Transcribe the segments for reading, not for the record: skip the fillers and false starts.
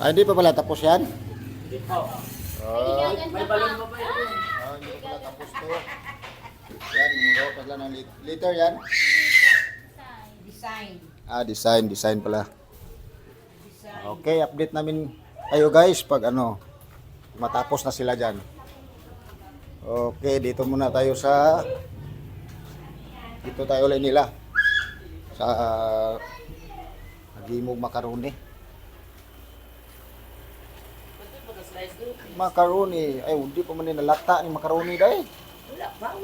Hindi pa pala tapos yan? Hindi po. May balon pa ba yun? Hindi pa pala tapos to. Yan, magawa pa lang ng liter yan. Design. Design pala. Okay, update namin kayo guys pag matapos na sila dyan. Okay, dito tayo ulit nila sa nagimog macaroni. Ay hindi pa man nalata ni macaroni dai. Wala pa.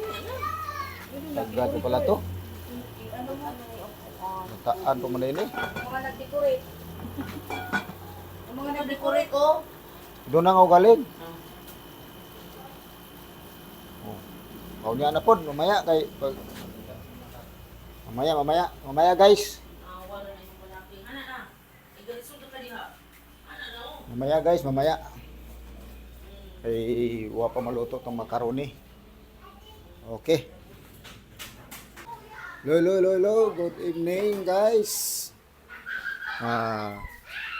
Naggato pala to. Nataan pa man ini. Mga nag-decorate. Yung mga nag-decorate ko. Doon na ako galing. Oh, niya na pod, mamaya guys. Mamaya. Ay, wa pa maluto tong macaroni. Okay. Hello. Good evening, guys.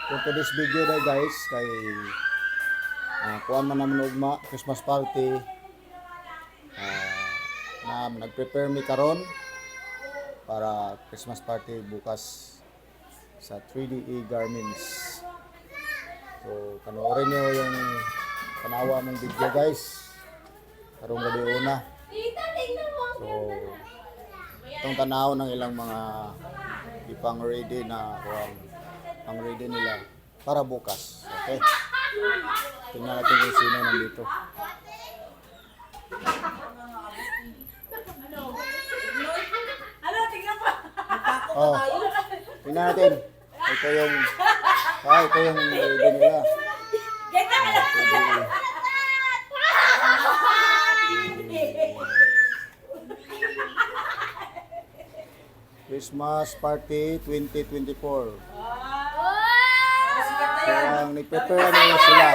For today's video na guys, kay kuan man naman ugma Christmas party. Nag-prepare mi karon para Christmas party bukas sa 3DE Garments. So, panoorin nyo yung panawa mong video guys. Karong gabi una. So, itong tanaw ng ilang mga ipang ready na pang ready nila para bukas. Okay? Tingnan natin kung sino nandito. Oh, tingnan natin. Ito yung ready nila. Christmas Party 2024. So, ang nag-prepare na sila.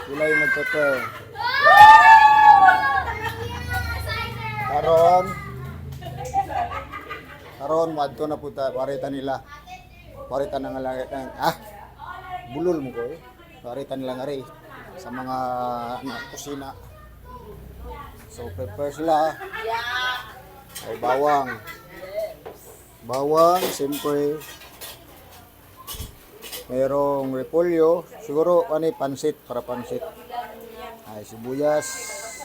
Sila yung nag-prepare. Karon madto na puta parita nila. Parita na nga lang bulol mo ko eh. Parita nila nga rin sa mga kusina. So prepare sila. Ay bawang, siyempre. Merong repolyo, siguro pansit para pansit. Ay sibuyas,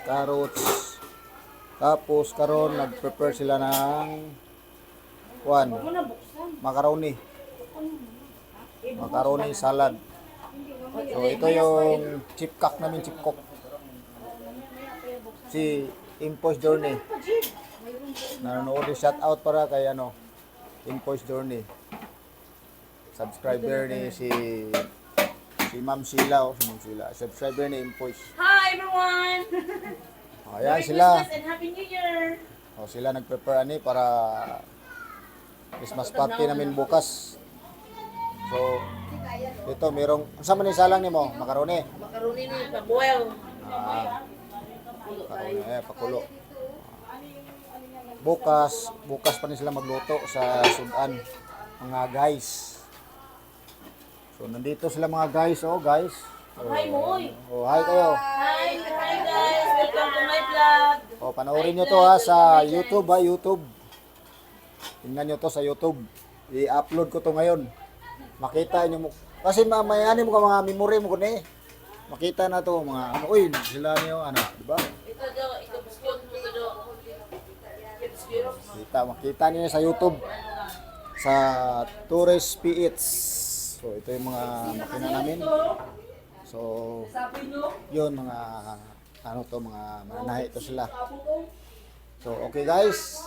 carrots. Tapos karon nag-prepare sila ng macaroni salad. So ito yung chip cook namin, chip cook. Si Impost Journey. Nanonood, shout out para kay Impost Journey. Subscriber ni si Ma'am Sheila, subscriber ni Impost. Hi everyone! Ayan sila. Christmas and Happy New Year! Sila nag-prepare para Christmas party namin bukas. So, ito merong, saan man isalang nimo? Macaroni. Macaroni ni pa-boil. Pakulo. Bukas pa ni sila magluto sa sudan, mga guys. So, nandito sila mga guys, guys. Hi, Moy! Hi kayo. Hi guys! Welcome to my vlog! Panoorin nyo to sa YouTube, YouTube. Tingnan nyo to sa YouTube. I-upload ko to ngayon. Makita nyo mo. Kasi mamayani mo ka mga memory mo ko ni. Makita na to mga sila niyo di ba? Ito daw, ito biskot mo ito daw. Makita niyo sa YouTube. Sa Torres PH. So ito yung mga makina namin. So yun mga mga mananahi to sila. So okay guys.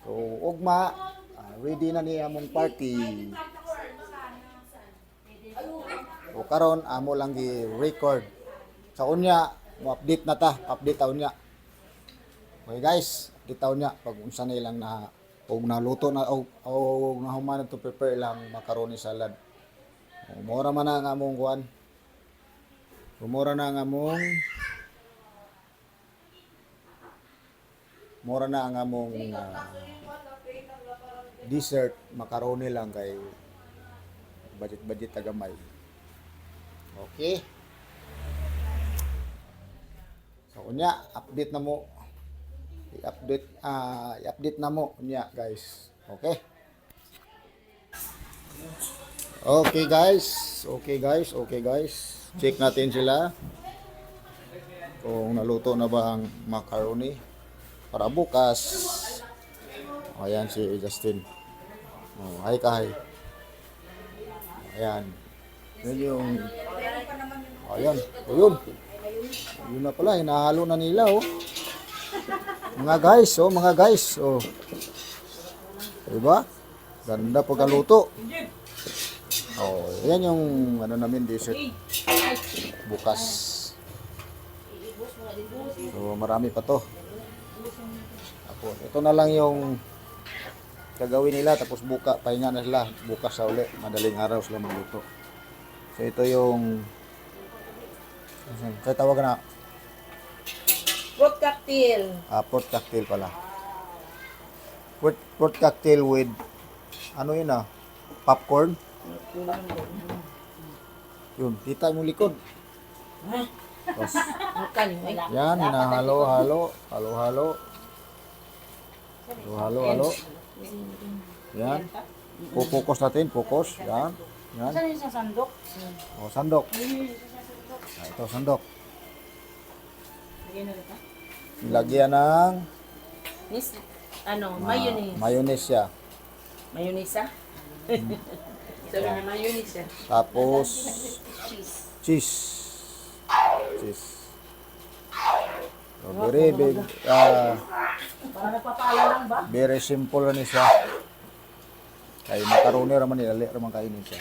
So ugma ready na ni among party. O karon amo lang gi-record. Sa unya mo-update na ta, update taon niya. Okay guys, update taon niya pag unsa na ilang na naluto na o nahuman to prepare lang macaroni salad. Mura man ang among kuan. Mura na ang among dessert, macaroni lang kay budget tagamay. Okay. So unya, update na mo. I-update na mo unya, guys. Okay? Okay, guys. Okay, guys. Check natin sila kung naluto na ba ang macaroni para bukas. Ayan si Justin. Oh, hi ka, hi. Ayan. Yun yung... Ayan. O yun. Yun na pala. Hinahalo na nila, oh. Mga guys, oh. Diba? Ganda pagkaluto. Oh, yan yung ano namin dessert bukas. So, marami pa to. Tapos, ito na lang yung gagawin nila. Tapos pahinga na sila. Bukas sa uli. Madaling araw sila magluto. So, ito yung kaya tawag na Fruit cocktail. fruit cocktail pala. Fruit cocktail with ano yun popcorn. Yun, kita mo likod. Tapos, yan, hinahalo-halo. Halo-halo. Halo-halo. Yan. Focus natin, focus. Yan. Yan. Saan yung sa sandok? O, sandok. Ito, sandok. Nilagyan ng Miss, mayonnaise. mayonnaise siya. Mayonnaise ah? Sabi na mayonnaise ah. Tapos, cheese. So, very big. Para nagpapaala lang ba? Very simple na siya. Kaya macaroni raman nilali raman kainin siya.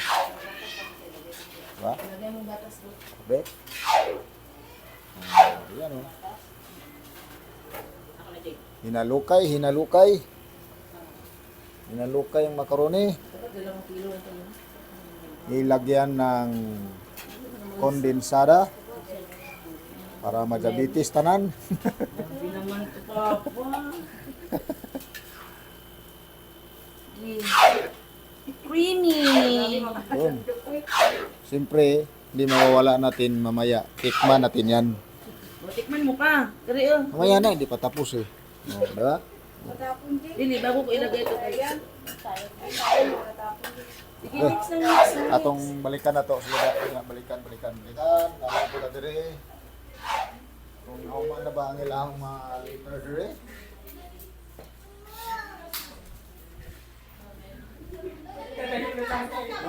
Diba? Lagay mo gatas doon. Be? Ayan o. Ako na, Jake. Hinalukay ang macaroni. Dapat 2 kilo ito yun. Ilagyan ng kondensada para majabitis tanan. Hindi naman ito papa. Creamy. Yun. Siyempre, hindi mawawala natin mamaya. Tikman natin yan. Tikman mo pa. Kari oh. Mamaya na, hindi pa tapos eh. O, diba? Dili, bago ko ilagay ito kaya. Sige, mix na mix na. Atong balikan na to. Sila balikan. Nalang ko na dire. Kung nauman na ba ang ilang mga later dire.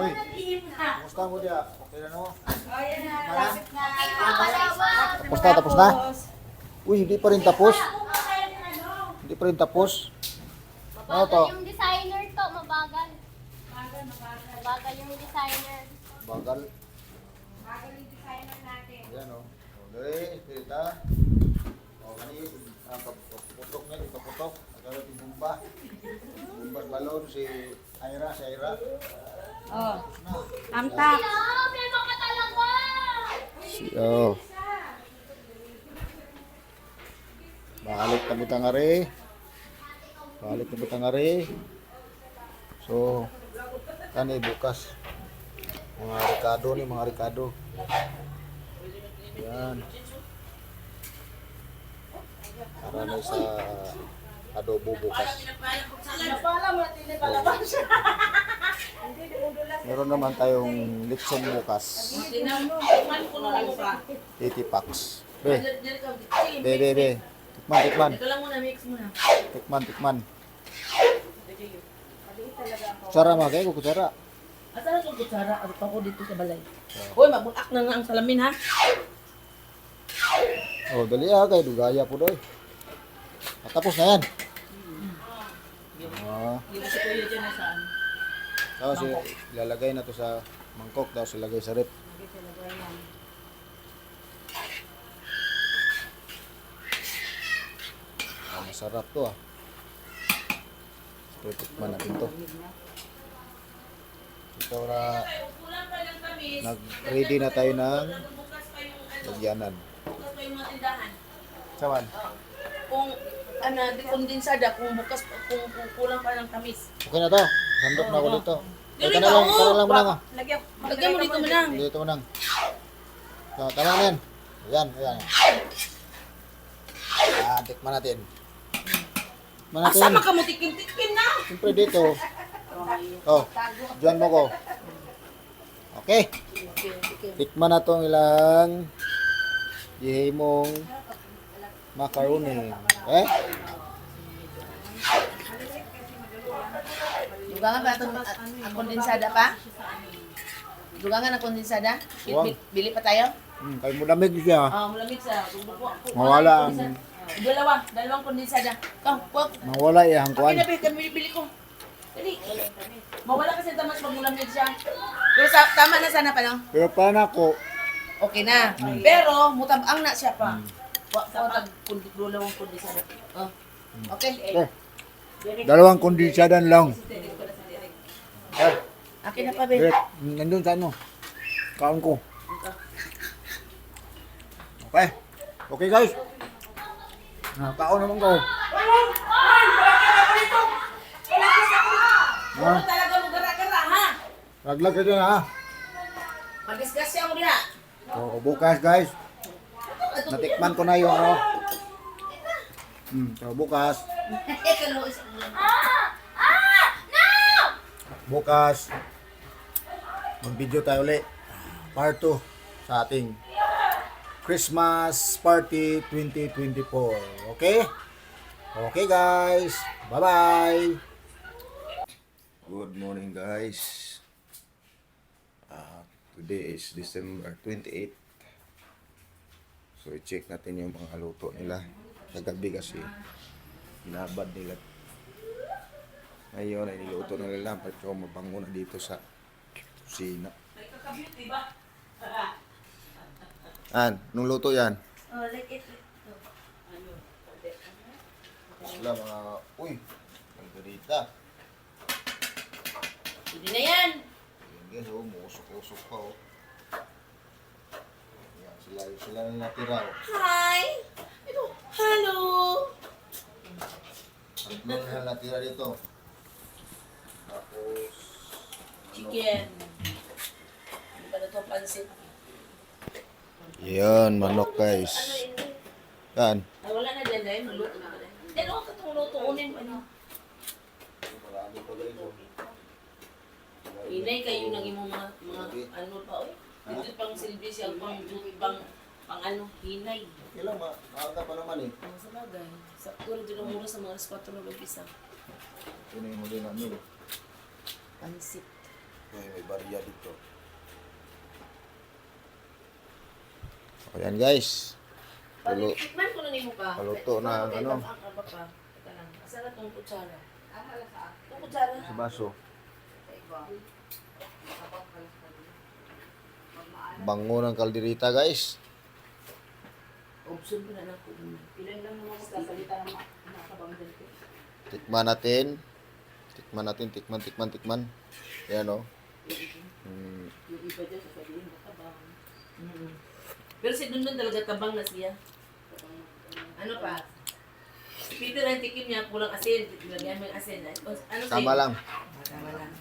Uy, kumusta mo dia? Okay na no? Kumusta? Tapos na? Uy, hindi pa rin tapos. Hindi pa rin tapos. Ano to? Yung designer to, mabagal. Mabagal yung designer. Bagal. Mabagal yung designer natin. Ayan o. O, dali, pirita. O, kani, ang putok niya, ipaputok. Nagkaroon yung bumba. Bumba balon, si Aira. Oh. Amtak. Hello, primo ka talaga! Oh. Balik na butang are. So, kani bukas. Mga Ricardo. Yan. Para na sa adobo bukas. Meron naman tayong lechon bukas. Tikman ko na lang pa. 80 packs. Be. Tikman. Ito lang muna, mix muna. Tikman. Kutsara mga kayo, kutsara. Asa na itong kutsara? At ako dito sa balay. Hoy, magbulak na nga ang salamin ha. Oh, dali kayo, dugaya po doy. Tapos na yan. Yung si Kuya dyan na saan? Tapos ilalagay na to sa mangkok, tapos ilagay sa rep. Masarap to ah. Tikman natin to. Ito na, nag-ready na tayo ng lagyanan. Bukas pa yung mga tindahan. Saman? Kung di kondensada kung bukas kung kulang pa ng tamis. Okay na to. Sandok na ako dito. Dili Ika na ka, lang, oo. ika na lang manang. Lagyan mo dito manang. Dito manang. So, tama na yan. Ayan, ayan. Tikman natin. Tikman natin. Asa ka mo tikim-tikim na? Siyempre dito. Oh, diyan mo ko. Okay. Tikman na tong ilang ihimong macaroni. Okay? Dugangan ba itong kondensada pa? Dugangan ang kondensada? Wow. Bili pa tayo? Kaya mo lamig siya. Malamig sa Mawala ang dalawang kondensada. Wag. mawala yung Okay na, hangkuan. bili ko. Dali. Mawala kasi tamas pag mulamig siya. Pero tama na sana pa, no? Pero paano ako, Okay na. Pero, mutabang na siya pa. Wag dalawang kondensada. Oh. Okay. dalawang kondensadan lang. Akin na pa, be. Direct, nandun sa ano. Kaon ko. Okay. Okay guys. Kaon naman ko. Ano talaga mo gara-gara, ha? Laglag ka dyan ha. Magisgas siya mo diha. So, bukas guys. Natikman ko na yung ano. So bukas. Bukas. Mag-video tayo ulit. Part 2 sa ating Christmas Party 2024. Okay? Okay guys. Bye-bye. Good morning guys. Today is December 28. So i-check natin yung mga luto nila. Kagabi kasi binabad nila. Ngayon ay niluto na nila para mabango na dito sa kusina. Nung luto yan? Sila mga, uy, margarita. Hindi na yan. Yan, oh, musok-usok pa, oh. Yan, sila na natira, oh. Hi! Ito, hello! Ang na natira dito. Tapos, Chicken. Hindi ba na ito pansit? yan, manok guys. Yan. Ay, wala na dyan dahil maluto na ba dahil? Ano ka itong luto? Unin pa niyo. Marami pa guys, oh. Inay kayo nang imong mga ano pa, oy. Dito pang silbi siya, pang ano, hinay. Kailan, maaga pa naman eh. Sa bagay. Sa kuro dito muna sa mga 4 na mag-isa. Ito na yung huli namin. Pansit. Ay, may barya dito. Ayan guys. Tulo. Tikman ko na nimo ka. Paluto na ang ano. Ang aba pa. Teka lang. Asa na tong kutsara? Itong kutsara. Sa baso. Bango ng kalderita guys. Option ko na lang ko. Pilan lang naman sa salita ng nakabanggan ko. Tikman natin. Tikman. Ayan o. Yung iba dyan sasabihin matabang. Pero si Dundun talaga tabang na siya. Ano pa? Si Peter ang tikim niya, kulang asin. Lagyan mo yung asin. Ano sa'yo? Tama lang. Tama lang.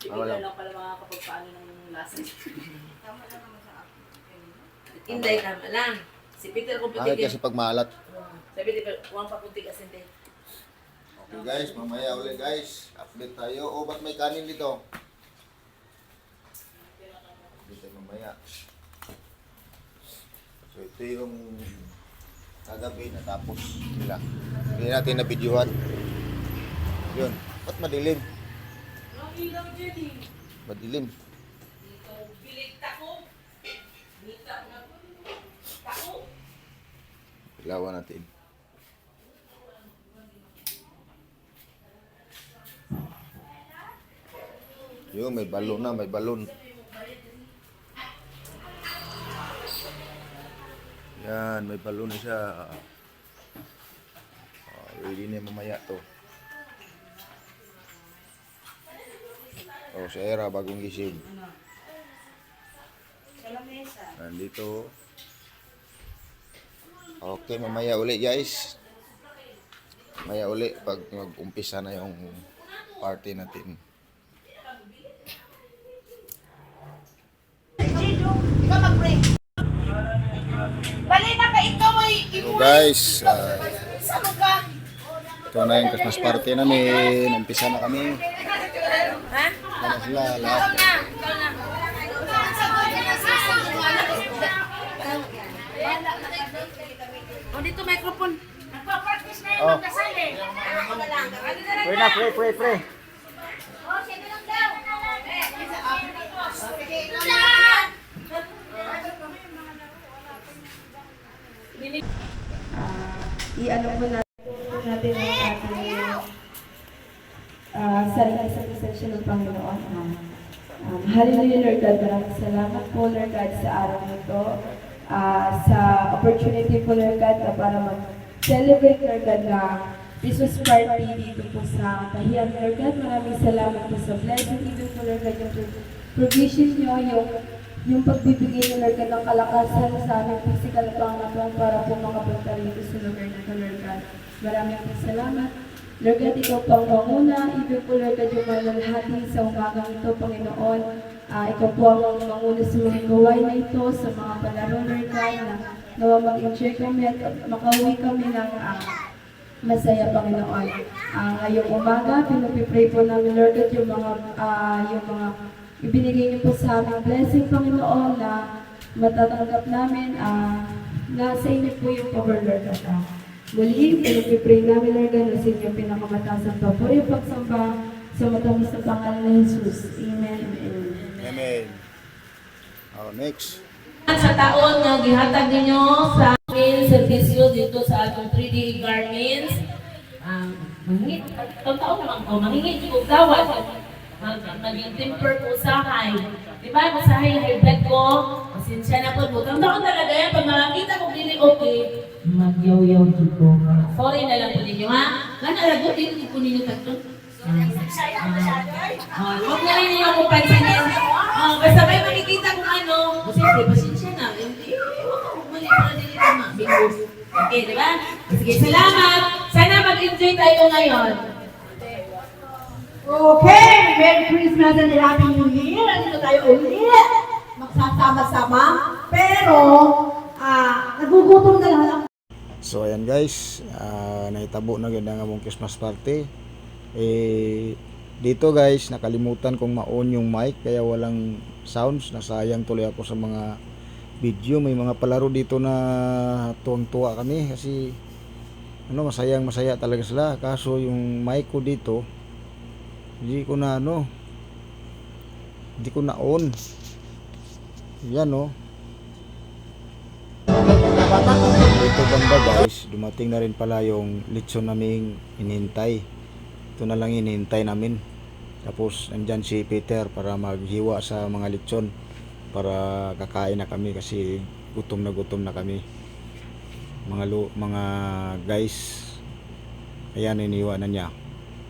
Si Tama lang. Peter lang pala makakapagpaano ng lasa. Inday, tama lang. Si Peter kung Bakit puti kasi pag maalat? Sabi di ba, huwag pa kunti asin din. Okay guys, mamaya ulit guys. Update tayo. O, ba't may kanin dito? Dito mamaya. So ito yung kagabi natapos nila. Hindi natin na-videohan. Yun. Ba't madilim? Madilim. Bilik tako. Bilik tako. Ilawan natin. Yun, may balon na, may balon. Yan, may balon na siya. Ready na mamaya to. Oh, si Era, bagong gising. Nandito. Okay, mamaya uli guys. Mamaya uli pag mag-umpisa na yung party natin. Ikaw mag-break. Bali na ka ikaw ay So guys, Saan ka? ito na yung Christmas party namin. Umpisa na kami. Ha? Ano sila lahat. O dito microphone. Oh. Pray na, pray. I-ano po natin ang ating sarili sa presensya ng Panginoon. Hallelujah, Lord God. Maraming salamat po, Lord God, sa araw nito. Sa opportunity po, Lord God, na para mag-celebrate, Lord God, na Christmas party dito po sa Tahian, Lord God. Maraming salamat po sa blessing. Even po, Lord God, yung provision nyo, yung pagbibigay niyo, Lord God, ng kalakasan sa aming physical pangangapang para po makapunta rito sa lugar na ito, Lord God. Maraming po salamat. Lord God, ikaw pang manguna. Even po, Lord God, yung malalhati sa umagang ito, Panginoon. Ikaw po ang manguna sa mga gawain na ito, sa mga palaro, Lord God, na nawa mag-enjoy kami at makauwi kami ng masaya, Panginoon. Ngayong umaga, pinupipray po namin, Lord God, yung mga ibinigay niyo po sa aming blessing, Panginoon, na matatanggap namin, na sa inyo po yung power, Lord God. Muli, pinupipray namin, Lord God, na sa inyo pinakamataas ang papuri at pagsamba sa matamis na pangalan ng Jesus. Amen and amen. Amen. Next. Sa taon nga gihatag ninyo sa amin servisyo dito sa atong 3D Garments. Mangingit, taon naman ko, mangingit yung gawad. Maging temper ko usahay. Diba, masahay high blood ko, pasensya na po. Butang taon talaga yan, pag makakita ko dili okay, magyaw-yaw dito. Sorry na lang po ninyo, ha? Ganalagot din po ninyo tatlo. Huwag na rin ninyo akong pansinin. Basta may makikita kung ano, siyempre, pasensya na. Hindi, huwag ka mali para dili tama. Bingos. Okay, diba? Sige, salamat. Sana mag-enjoy tayo ngayon. Okay, Merry Christmas and Happy New Year! Nandito tayo ulit, magsasama-sama, pero nagugutom na lang. So ayan guys, nahitabo na ganda nga mong Christmas party. Dito guys, nakalimutan kong ma-on yung mic kaya walang sounds. Nasayang tuloy ako sa mga video. May mga palaro dito na tuwang-tuwa kami kasi masaya talaga sila. Kaso yung mic ko dito, hindi ko na on. Yan dito banda guys, dumating na rin pala yung litson naming inintay. Ito na lang inintay namin. Tapos andyan si Peter para maghiwa sa mga litson para kakain na kami kasi gutom na kami mga guys. Ayan, iniwa na niya.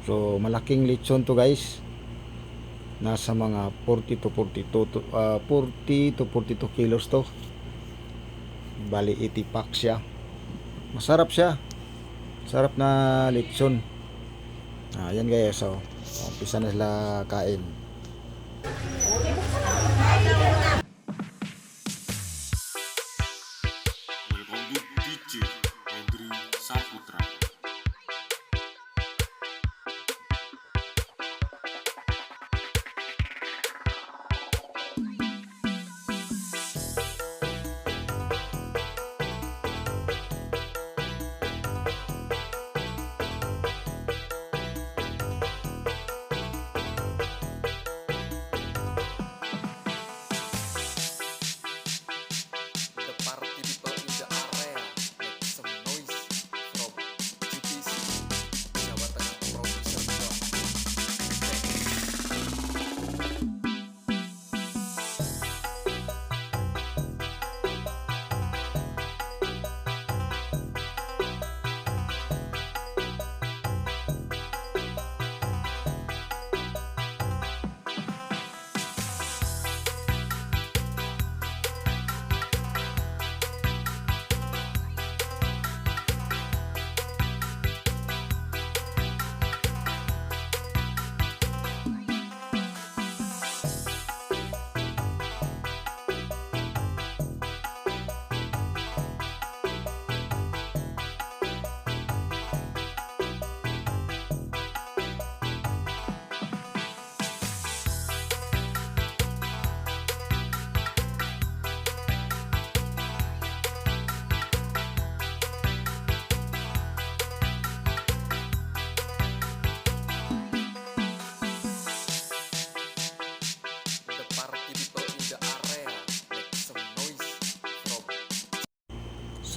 So malaking litson to guys, nasa mga 40 to 42 kilos to, bali 80 packs siya. Masarap siya, sarap na litson. Ayan guys, so umpisa na sila kain.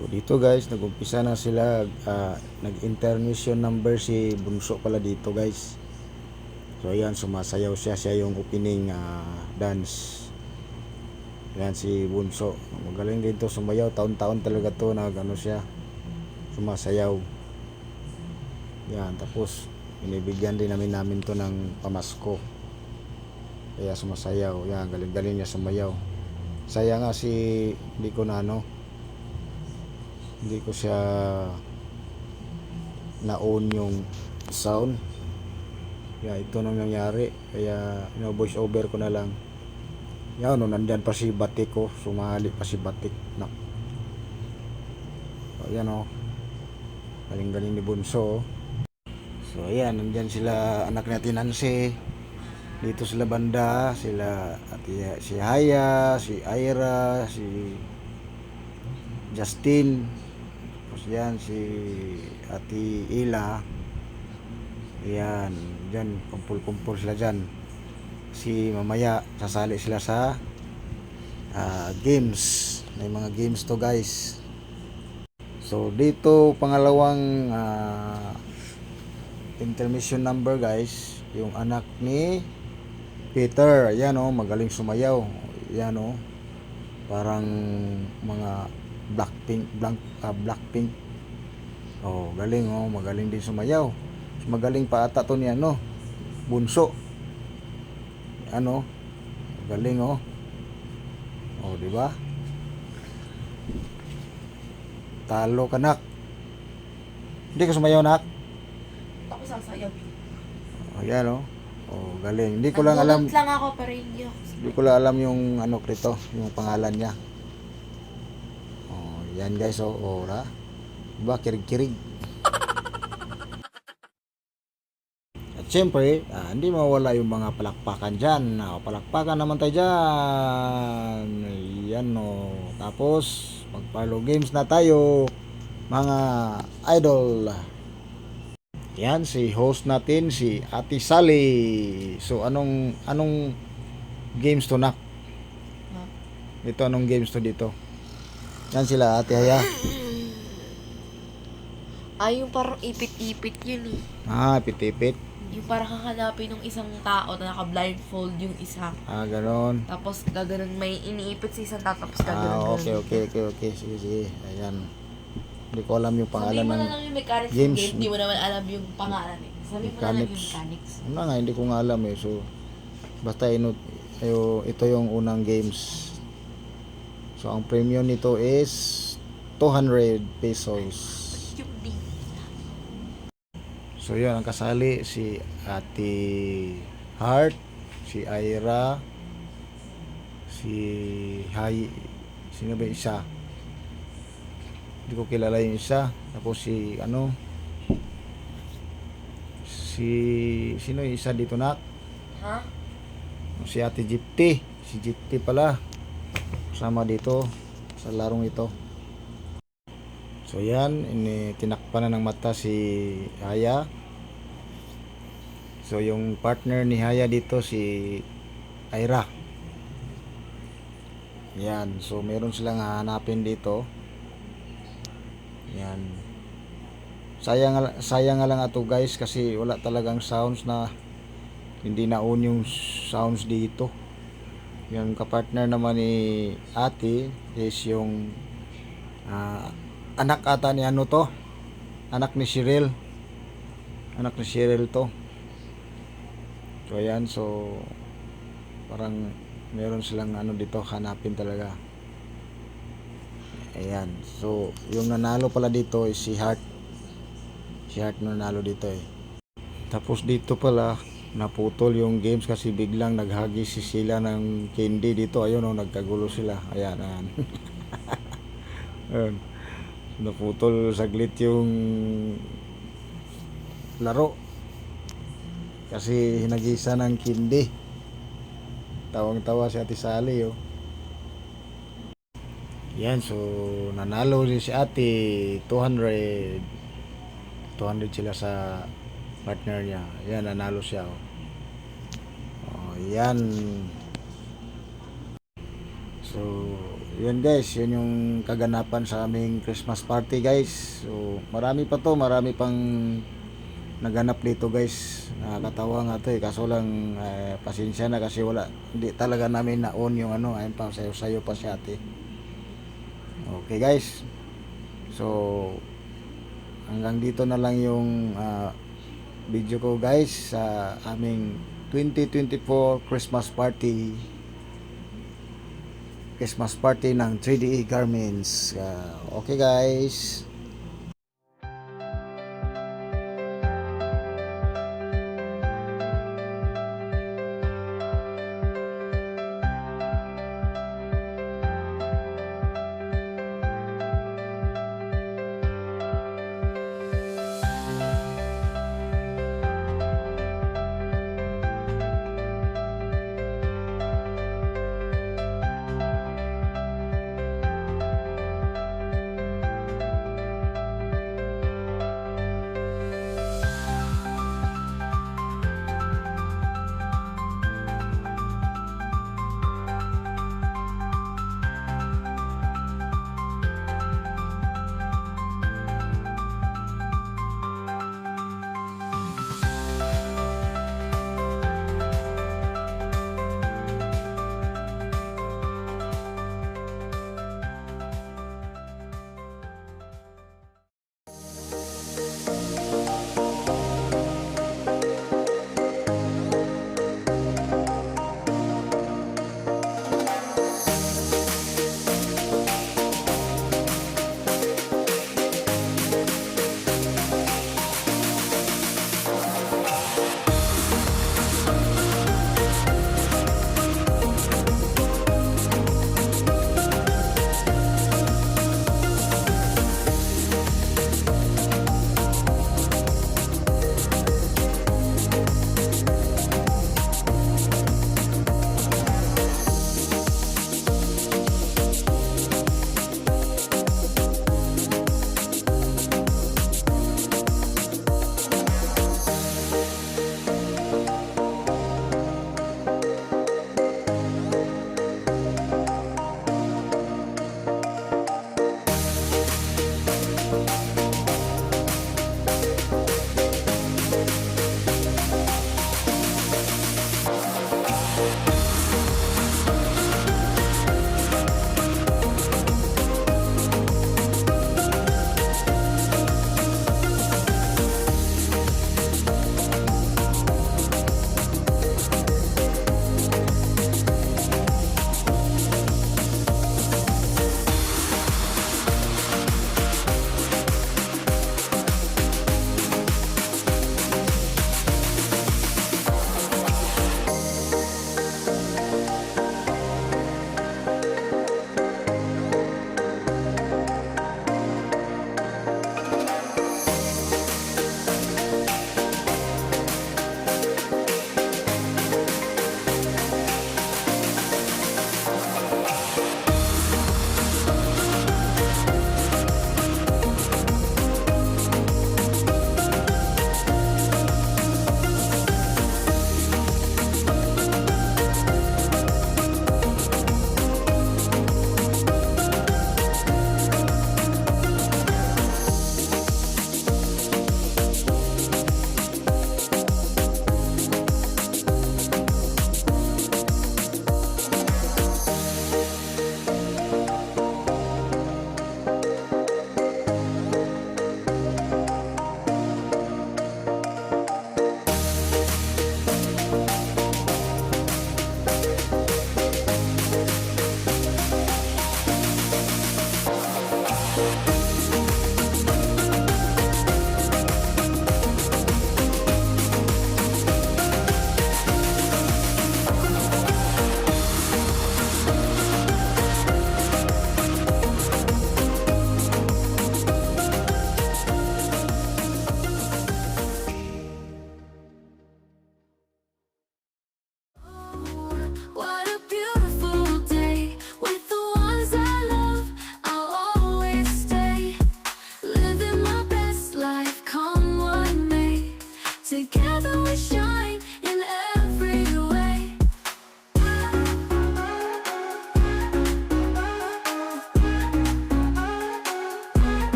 So dito guys, nagumpisa na sila, nag-intermission number si Bunso pala dito guys. So ayan, sumasayaw siya yung opening dance. Ayan si Bunso, magaling din to sumayaw, taon-taon talaga to siya, sumasayaw. Yan, tapos binibigyan din namin to ng pamasko. Kaya sumasayaw, yan, galing-galing niya sumayaw. Saya nga hindi ko siya na-on yung sound. Kaya ito nang nangyari. Kaya voice over ko na lang. Yan, nandyan pa si Batik ko. Sumali pa si Batik. So, ayan galing-galing ni Bunso. So ayan, nandyan sila anak natin Nancy. Dito sila banda. Si Haya, si Ira, si Justin. Tapos yan, si Ate Ila. Ayan, dyan, kumpul-kumpul sila dyan. Si mamaya, sasali sila sa games. May mga games to guys. So, dito, pangalawang intermission number guys. Yung anak ni Peter. Ayan magaling sumayaw. Ayan parang mga Blackpink. Galing magaling din sumayaw. Magaling pa ata to ni Bunso. Galing di ba? Talo ka nak. Hindi ka sumayaw nak? Ako sasayaw. Ayan galing. Hindi ko lang alam. Nagdulot lang ako pero hindi ako. Hindi ko lang alam yung krito, yung pangalan niya. Yan guys, ora. Diba, kirig-kirig. At syempre, hindi mawala yung mga palakpakan dyan. Palakpakan naman tayo dyan. Yan Tapos, mag-parlo games na tayo, mga idol. Yan, si host natin, si Ate Sally. So, anong games to nak? Ito, anong games to dito? Yan sila, Ate Haya. Yung parang ipit-ipit yun eh. Ipit-ipit. Yung parang hahanapin ng isang tao na naka-blindfold yung isa. Ganon. Tapos gaganon, may iniipit sa isang tao tapos gaganon. Okay. Sige. Ayan. Hindi ko alam yung pangalan Sabi mo ng na lang yung mechanics games. ng game, hindi mo naman alam yung pangalan eh. Sabi mo na lang yung mechanics. Hindi ko nga alam eh. So, basta ito yung unang games. So, ang premium nito is 200 pesos. Yung din. So, yun. Ang kasali si Ate Heart, si Ira, si sino ba yung isa? Hindi ko kilala yung isa. Tapos sino yung isa dito nak? Ha? Si Ate Gypty. Si Gypty pala. Kasama dito sa larong ito. So yan, tinakpan na ng mata si Haya. So yung partner ni Haya dito si Ira. Yan, so meron silang hahanapin dito. Yan. Sayang nga lang ato guys kasi wala talagang sounds na hindi na-on yung sounds dito. Yung kapartner naman ni ate is yung anak ata ni to. Anak ni Cheryl. Anak ni Cheryl to. So ayan, so parang meron silang dito hanapin talaga. Ayan. So yung nanalo pala dito is si Heart. Si Heart nanalo dito eh. Tapos dito pala naputol yung games kasi biglang naghagis sila ng candy dito. Ayun nagkagulo sila. Ayan. Ayun. Naputol saglit yung laro kasi hinagisa ng candy. Tawang-tawa si Ate Sally Yan, so nanalo din si ate 200 sila sa partner niya. Yan, nanalo siya yan. So yun guys, yun yung kaganapan sa aming Christmas party guys. So marami pa to, marami pang naganap dito guys. Nakakatawa nga to kaso lang pasensya na kasi hindi talaga namin na-on yung ano, ayun pa sayo pa si ate. Okay guys, so hanggang dito na lang yung video ko guys sa aming 2024 Christmas party ng 3DE Garments. Okay guys.